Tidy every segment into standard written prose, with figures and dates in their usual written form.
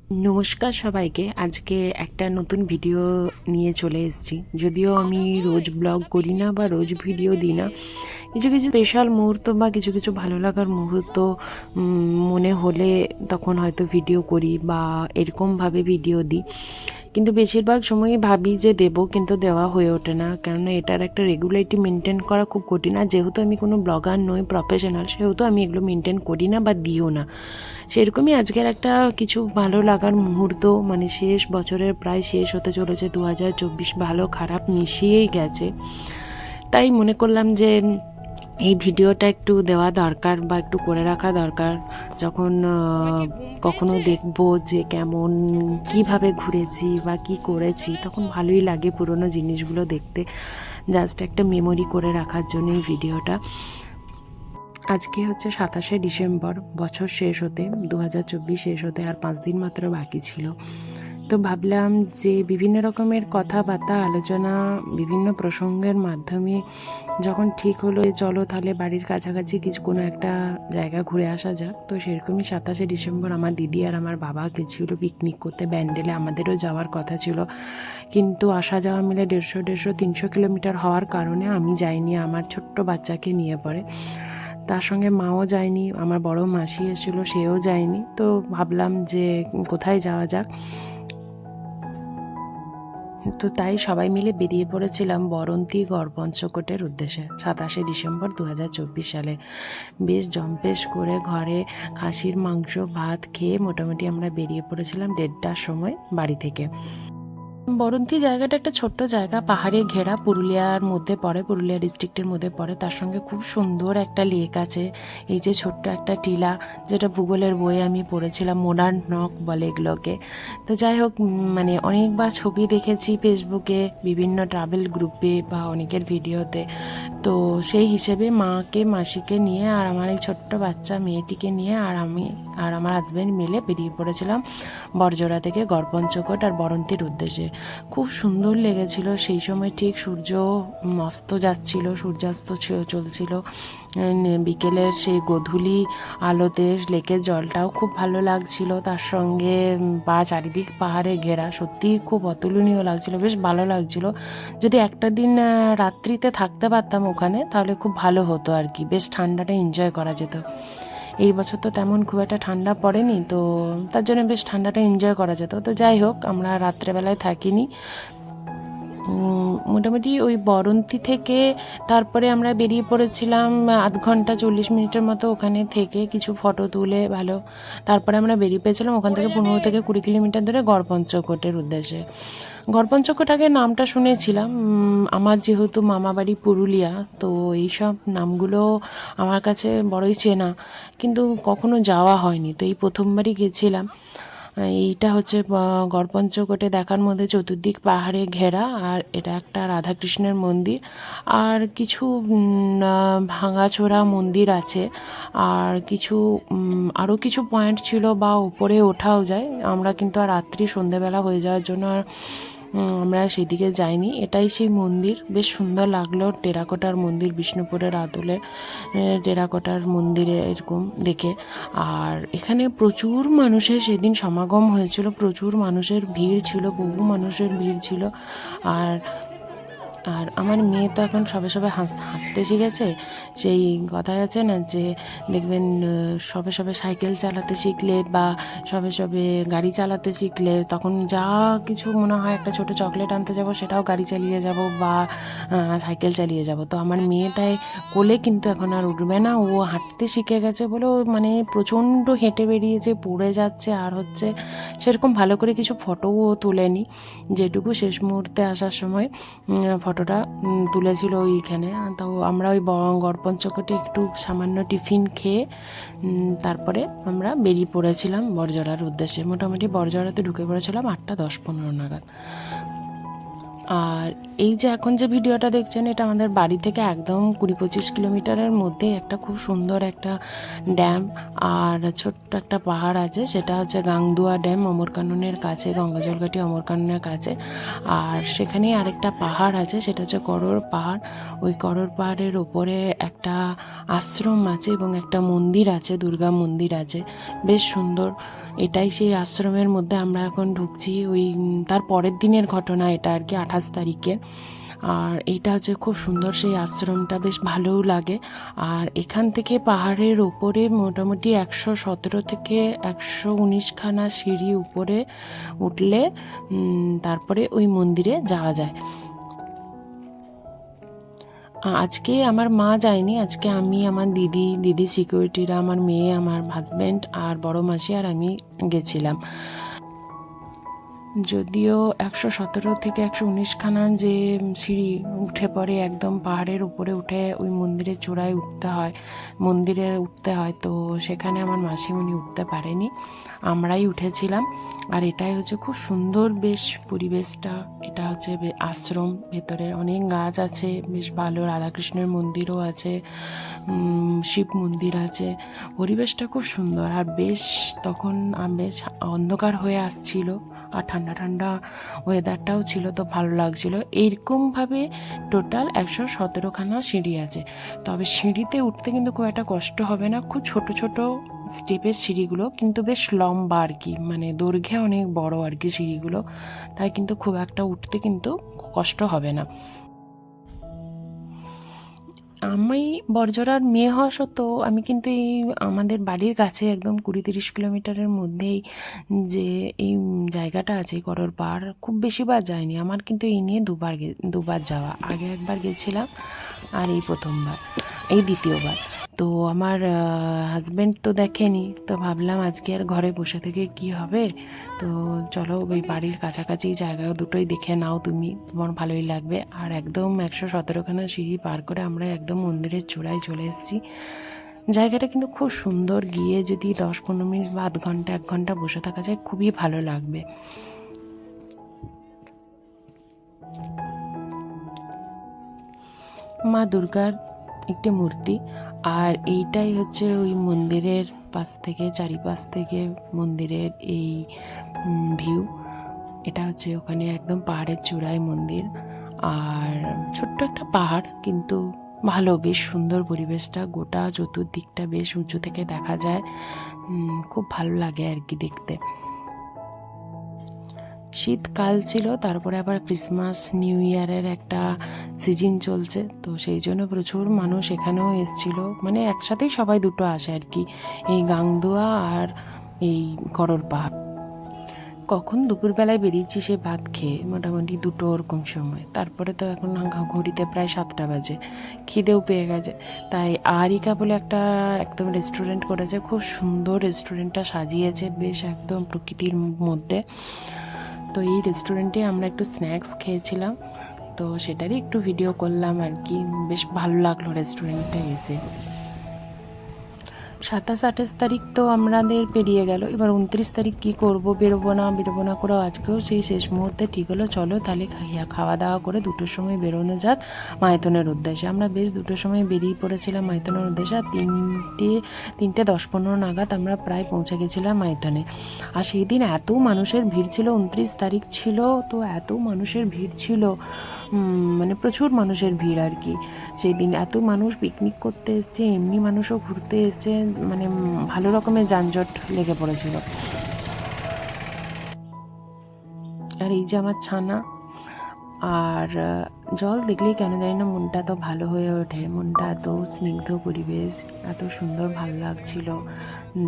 নমস্কার সবাইকে। আজকে একটা নতুন ভিডিও নিয়ে চলে এসেছি। যদিও আমি রোজ ব্লগ করি না বা রোজ ভিডিও দিই না, কিছু কিছু স্পেশাল মুহূর্ত বা কিছু কিছু ভালো লাগার মুহূর্ত মনে হলে তখন হয়তো ভিডিও করি বা এরকমভাবে ভিডিও দিই। কিন্তু বেশিরভাগ সময়ই ভাবি যে দেবো, কিন্তু দেওয়া হয়ে ওঠে না, কেননা এটার একটা রেগুলারিটি মেনটেন করা খুব কঠিন। আর যেহেতু আমি কোনো ব্লগার নই, প্রফেশনাল, সেহেতু আমি এগুলো মেনটেন করি না বা দিও না। সেরকমই আজকের একটা কিছু ভালো লাগার মুহূর্ত, মানে শেষ বছরের প্রায় শেষ হতে চলেছে 2024, ভালো খারাপ মিশিয়েই গেছে। তাই মনে করলাম যে এই ভিডিওটা একটু দেওয়া দরকার বা একটু করে রাখা দরকার। যখন কখনো দেখবো যে কেমন কিভাবে ঘুরেছি বা কি করেছি, তখন ভালোই লাগে পুরনো জিনিসগুলো দেখতে। জাস্ট একটা মেমোরি করে রাখার জন্য এই ভিডিওটা। আজকে হচ্ছে 27শে ডিসেম্বর, বছর শেষ হতে, 2024 শেষ হতে আর 5 দিন মাত্র বাকি ছিল। তো ভাবলাম যে বিভিন্ন রকমের কথাবার্তা আলোচনা বিভিন্ন প্রসঙ্গের মাধ্যমে যখন ঠিক হলো চলো তাহলে বাড়ির কাছাকাছি কিছু কোনো একটা জায়গা ঘুরে আসা যাক, তো সেরকমই 27শে ডিসেম্বর আমার দিদি আর আমার বাবা গেছিলো পিকনিক করতে ব্যান্ডেলে। আমাদেরও যাওয়ার কথা ছিল, কিন্তু আসা যাওয়া মিলে 150-300 কিলোমিটার হওয়ার কারণে আমি যাইনি, আমার ছোট্ট বাচ্চাকে নিয়ে পড়ে। তার সঙ্গে মাও যায়নি, আমার বড় মাসি এসেছিলো, সেও যায়নি। তো ভাবলাম যে কোথায় যাওয়া যাক, তো তাই সবাই মিলে বেরিয়ে পড়েছিলাম বরন্তী গড়পঞ্চকোটের উদ্দেশ্যে 27শে ডিসেম্বর 2024 সালে। বেশ জম্পেশ করে ঘরে খাসির মাংস ভাত খেয়ে মোটামুটি আমরা বেরিয়ে পড়েছিলাম 1:30টার সময় বাড়ি থেকে। বরন্তী জায়গাটা একটা ছোট্ট জায়গা, পাহাড়ে ঘেরা, পুরুলিয়ার মধ্যে পড়ে, পুরুলিয়া ডিস্ট্রিক্টের মধ্যে পড়ে। তার সঙ্গে খুব সুন্দর একটা লেক আছে, এই যে ছোট্ট একটা টিলা, যেটা ভূগোলের বইয়ে আমি পড়েছিলাম, মোনার নক বলে এগুলোকে। তো যাই হোক, মানে অনেকবার ছবি দেখেছি ফেসবুকে, বিভিন্ন ট্রাভেল গ্রুপে বা অনেকের ভিডিওতে। তো সেই হিসেবে মাকে মাসিকে নিয়ে আর আমার এই ছোট্ট বাচ্চা মেয়েটিকে নিয়ে আর আমি আর আমার হাজব্যান্ড মিলে বেরিয়ে পড়েছিলাম বড়জোড়া থেকে গড়পঞ্চকোট আর বরন্তীর উদ্দেশ্যে। খুব সুন্দর লেগেছিল সেই সময়, ঠিক সূর্য অস্ত যাচ্ছিল, সূর্যাস্ত চলছিল বিকেলের সেই গোধূলি আলোতে। লেকের জলটাও খুব ভালো লাগছিল, তার সঙ্গে চারিদিক পাহাড়ে ঘেরা, সত্যিই খুব অতুলনীয় লাগছিল, বেশ ভালো লাগছিল। যদি একটা দিন রাত্রিতে থাকতে পারতাম ওখানে তাহলে খুব ভালো হতো আর কি, বেশ ঠান্ডাটা এনজয় করা যেত। এই বছর তো তেমন খুব একটা ঠান্ডা পড়েনি, তো তার জন্য বেশ ঠান্ডাটা এনজয় করা যেত। তো যাই হোক, আমরা রাত্রেবেলায় থাকিনি, মোটামুটি ওই বরন্তী থেকে তারপরে আমরা বেরিয়ে পড়েছিলাম 0.5 ঘন্টা 40 মিনিটের মতো ওখানে থেকে কিছু ফটো তুলে ভালো। তারপরে আমরা বেরিয়ে পেয়েছিলাম ওখান থেকে 15-20 কিলোমিটার ধরে গড়পঞ্চকোটের উদ্দেশ্যে। গড়পঞ্চকোট আগে নামটা শুনেছিলাম, আমার যেহেতু মামাবাড়ি পুরুলিয়া, তো এইসব নামগুলো আমার কাছে বড়ই চেনা, কিন্তু কখনো যাওয়া হয়নি। তো এই প্রথমবারই গেছিলাম। এইটা হচ্ছে গড়পঞ্চকোটে দেখার মধ্যে চতুর্দিক পাহাড়ে ঘেরা, আর এটা একটা রাধাকৃষ্ণের মন্দির, আর কিছু ভাঙাচোরা মন্দির আছে, আর কিছু আরও কিছু পয়েন্ট ছিল বা উপরে ওঠাও যায়। আমরা কিন্তু আর রাত্রি সন্ধেবেলা হয়ে যাওয়ার জন্য আর আমরা সেদিকে যাইনি। এটাই সেই মন্দির, বেশ সুন্দর লাগলো, টেরাকোটার মন্দির, বিষ্ণুপুরের আদলে টেরাকোটার মন্দিরে এরকম দেখে। আর এখানে প্রচুর মানুষের সেদিন সমাগম হয়েছিল, প্রচুর মানুষের ভিড় ছিল, বহু মানুষের ভিড় ছিল। আর আর আমার মেয়ে তো এখন সবে সবে হাঁটতে শিখেছে। সেই কথাই আছে না যে দেখবেন সবে সবে সাইকেল চালাতে শিখলে বা সবে সবে গাড়ি চালাতে শিখলে তখন যা কিছু মনে হয়, একটা ছোট চকলেট আনতে যাব সেটাও গাড়ি চালিয়ে যাব বা সাইকেল চালিয়ে যাব। তো আমার মেয়েটাই কোলে কিন্তু এখন আর উঠবে না, ও হাঁটতে শিখে গেছে বলে ও মানে প্রচণ্ড হেঁটে বেরিয়েছে, পড়ে যাচ্ছে আর হচ্ছে। সেরকম ভালো করে কিছু ফটোও তোলেনি, যেটুকু শেষ মুহূর্তে আসার সময় ফটোটা তুলেছিল ওইখানে। তো আমরা ওই গড়পঞ্চকোটে একটু সামান্য টিফিন খেয়ে তারপরে আমরা বেরিয়ে পড়েছিলাম বড়জোড়ার উদ্দেশ্যে। মোটামুটি বড়জোড়াতে ঢুকে পড়েছিলাম 8:10-15 নাগাদ। আর এই যে এখন যে ভিডিওটা দেখছেন, এটা আমাদের বাড়ি থেকে একদম 20-25 কিলোমিটারের মধ্যে একটা খুব সুন্দর একটা ড্যাম আর ছোট্ট একটা পাহাড় আছে, সেটা হচ্ছে গাংদুয়া ড্যাম, অমরকাননের কাছে, গঙ্গাজলঘাটি অমরকাননের কাছে। আর সেখানেই আরেকটা পাহাড় আছে, সেটা হচ্ছে করড় পাহাড়। ওই করড় পাহাড়ের ওপরে একটা আশ্রম আছে এবং একটা মন্দির আছে, দুর্গা মন্দির আছে, বেশ সুন্দর। এটাই সেই আশ্রমের মধ্যে আমরা এখন ঢুকছি। ওই তার পরের দিনের ঘটনা এটা আর কি, 28 তারিখের। আর এইটা হচ্ছে খুব সুন্দর সেই আশ্রমটা, বেশ ভালোও লাগে। আর এখান থেকে পাহাড়ের ওপরে মোটামুটি 117 থেকে 119খানা সিঁড়ি উপরে উঠলে তারপরে ওই মন্দিরে যাওয়া যায়। আজকে আমার মা যায়নি, আজকে আমি, আমার দিদি সিকিউরিটিরা, আমার মেয়ে, আমার হাজব্যান্ড আর বড় মাসি আর আমি গেছিলাম। যদিও 117 থেকে 119খানা যে সিঁড়ি উঠে পড়ে একদম পাহাড়ের উপরে উঠে ওই মন্দিরের চূড়ায় উঠতে হয়, তো সেখানে আমার মাসিমণি উঠতে পারেনি, আমরাই উঠেছিলাম। আর এটাই হচ্ছে খুব সুন্দর বেশ পরিবেশটা। এটা হচ্ছে আশ্রম, ভেতরে অনেক গাছ আছে, বেশ ভালো, রাধাকৃষ্ণের মন্দিরও আছে, শিব মন্দির আছে, পরিবেশটা খুব সুন্দর। আর বেশ তখন বেশ অন্ধকার হয়ে আসছিল, আর ঠান্ডা ঠান্ডা ওয়েদারটাও ছিল, তো ভালো লাগছিল। এইরকমভাবে টোটাল 117খানা সিঁড়ি আছে। তবে সিঁড়িতে উঠতে কিন্তু খুব একটা কষ্ট হবে না, খুব ছোট ছোট স্টেপের সিঁড়িগুলো, কিন্তু বেশ লম্বা আর কি, মানে দৈর্ঘ্যে অনেক বড় আর কি সিঁড়িগুলো, তাই কিন্তু খুব একটা উঠতে কিন্তু কষ্ট হবে না। আমি বড়জোড়ার মেয়ে হওয়া সত্ত্বেও আমি কিন্তু এই আমাদের বাড়ির কাছে একদম 20-30 কিলোমিটারের মধ্যেই যে এই জায়গাটা আছে করর পাড়, খুব বেশিবার যায়নি। আমার কিন্তু এই নিয়ে দুবার যাওয়া, আগে একবার গেছিলাম আর এই প্রথমবার, এই দ্বিতীয়বার। তো আমার হাজব্যান্ড তো দেখেনি, তো ভাবলাম আজকে আর ঘরে বসে থেকে কি হবে, তো চলো ওই বাড়ির কাছাকাছি জায়গা দুটোই দেখে নাও তুমি, তোমার ভালোই লাগবে। আর একদম 117খানা সিঁড়ি পার করে আমরা একদম মন্দিরের চূড়ায় চলে এসেছি। জায়গাটা কিন্তু খুব সুন্দর, গিয়ে যদি 10-15 মিনিট বা আধ ঘন্টা 1 ঘন্টা বসে থাকা যায়, খুবই ভালো লাগবে। মা দুর্গার একটি মূর্তি, আর এইটাই হচ্ছে ওই মন্দিরের চারিপাশ থেকে মন্দিরের এই ভিউ। এটা হচ্ছে ওখানে একদম পাহাড়ের চূড়ায় মন্দির, আর ছোট্ট একটা পাহাড়, কিন্তু ভালো, বেশ সুন্দর পরিবেশটা, গোটা চতুর্দিকটা বেশ উঁচু থেকে দেখা যায়, খুব ভালো লাগে আর কি দেখতে। শীতকাল ছিল, তারপরে আবার ক্রিসমাস নিউ ইয়ারের একটা সিজন চলছে, তো সেই জন্য প্রচুর মানুষ এখানেও এসছিল, মানে একসাথেই সবাই দুটো আসে আর কি, এই গাংদুয়া আর এই করর পাহাড়। কখন দুপুরবেলায় বেরিয়েছি সে ভাত খেয়ে, মোটামুটি 2টো ওরকম সময়, তারপরে তো এখন ঘড়িতে প্রায় 7টা বাজে, খিদেও পেয়ে গেছে। তাই আহারিকা বলে একটা একদম রেস্টুরেন্ট করেছে, খুব সুন্দর রেস্টুরেন্টটা সাজিয়েছে, বেশ একদম প্রকৃতির মধ্যে। তো এই রেস্টুরেন্টে আমরা একটু স্ন্যাক্স খেয়েছিলাম, তো সেটারই একটু ভিডিও করলাম আর কি, বেশ ভালো লাগলো রেস্টুরেন্টটা এসে। 27-28 তারিখ তো আমাদের পেরিয়ে গেল, এবার 29 তারিখ কী করব, বেরোবো না করেও আজকেও সেই শেষ মুহূর্তে ঠিক হলো, চলো তাহলে খাওয়া দাওয়া করে 2টোর সময় বেরোনো যাক মাইথনের উদ্দেশ্যে। আমরা বেশ 2টোর সময় বেরিয়ে পড়েছিলাম মাইথনের উদ্দেশ্যে, আর 3টে 10-15 নাগাদ আমরা প্রায় পৌঁছে গেছিলাম মাইথনে। আর সেই দিন এত মানুষের ভিড় ছিল, 29 তারিখ ছিল, তো এত মানুষের ভিড় ছিল, মানে প্রচুর মানুষের ভিড় আর কি। সেই দিন এত মানুষ পিকনিক করতে এসছে, এমনি মানুষও ঘুরতে এসছে, মানে ভালো রকমের যানজট লেগে পড়েছিল। আর এই যে আমার ছানা, আর জল দেখলেই কেন জানি না মনটা এত ভালো হয়ে ওঠে, মনটা এত স্নিগ্ধ পরিবেশ, এত সুন্দর ভালো লাগছিল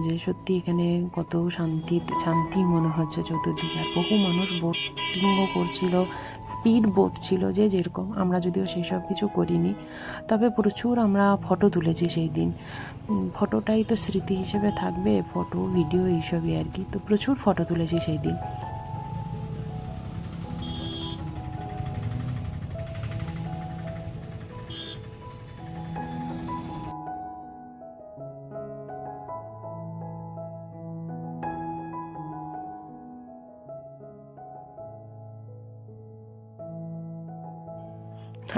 যে সত্যি এখানে কত শান্তি মনে হচ্ছে চতুর্দিকে। আর বহু মানুষ বোটিংও করছিল, স্পিড বোট ছিল, যে যেরকম, আমরা যদিও সেই সব কিছু করিনি, তবে প্রচুর আমরা ফটো তুলেছি সেই দিন। ফটোটাই তো স্মৃতি হিসেবে থাকবে, ফটো ভিডিও এইসবই আর কি, তো প্রচুর ফটো তুলেছি সেই দিন।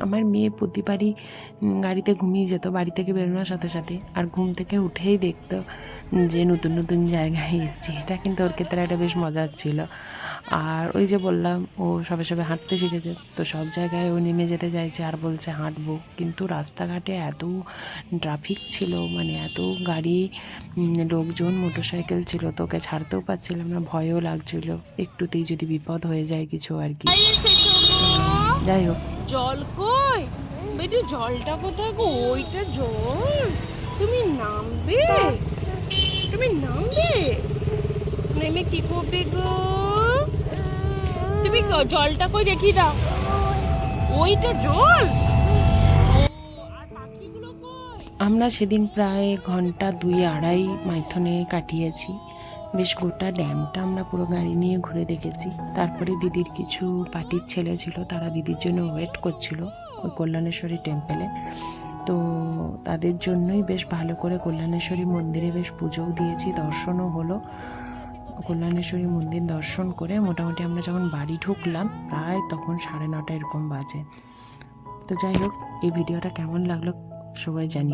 আমার মেয়ে প্রতিবারই গাড়িতে ঘুমিয়ে যেত বাড়ি থেকে বেরোনোর সাথে সাথে, আর ঘুম থেকে উঠেই দেখতো যে নতুন নতুন জায়গায় এসেছি। এটা কিন্তু ওর ক্ষেত্রে একটা বেশ মজার ছিল। আর ওই যে বললাম ও সবে সবে হাঁটতে শিখেছে, তো সব জায়গায় ও নেমে যেতে চাইছে আর বলছে হাঁটবো, কিন্তু রাস্তাঘাটে এত ট্রাফিক ছিল, মানে এত গাড়ি, লোকজন, মোটরসাইকেল ছিল, তো ওকে ছাড়তেও পারছিলাম না, ভয়ও লাগছিল একটুতেই যদি বিপদ হয়ে যায় কিছু আর কি। যাই হোক, জল কই বেটি, জলটা কোথায় গো? ওইটা জল। তুমি নামবে, তুমি নামবে, নেমে কি করবে গো? তুমি জলটা কই দেখি দাও। ওইটা জল। আর পাখিগুলো কই? আমরা সেদিন প্রায় ঘন্টা 2-2.5 মাইথনে কাটিয়েছি। বেশ গোটা ড্যামটা আমরা পুরো গাড়ি নিয়ে ঘুরে দেখেছি। তারপরে দিদির কিছু পার্টির ছেলে ছিল, তারা দিদির জন্য ওয়েট করছিল ওই কল্যাণেশ্বরী টেম্পলে। তো তাদের জন্যই বেশ ভালো করে কল্যাণেশ্বরী মন্দিরে বেশ পুজোও দিয়েছি, দর্শনও হলো। কল্যাণেশ্বরী মন্দির দর্শন করে মোটামুটি আমরা যখন বাড়ি ঢুকলাম প্রায় তখন 9:30 এরকম বাজে। তো যাই হোক, এই ভিডিওটা কেমন লাগলো সবাই জানিয়ে।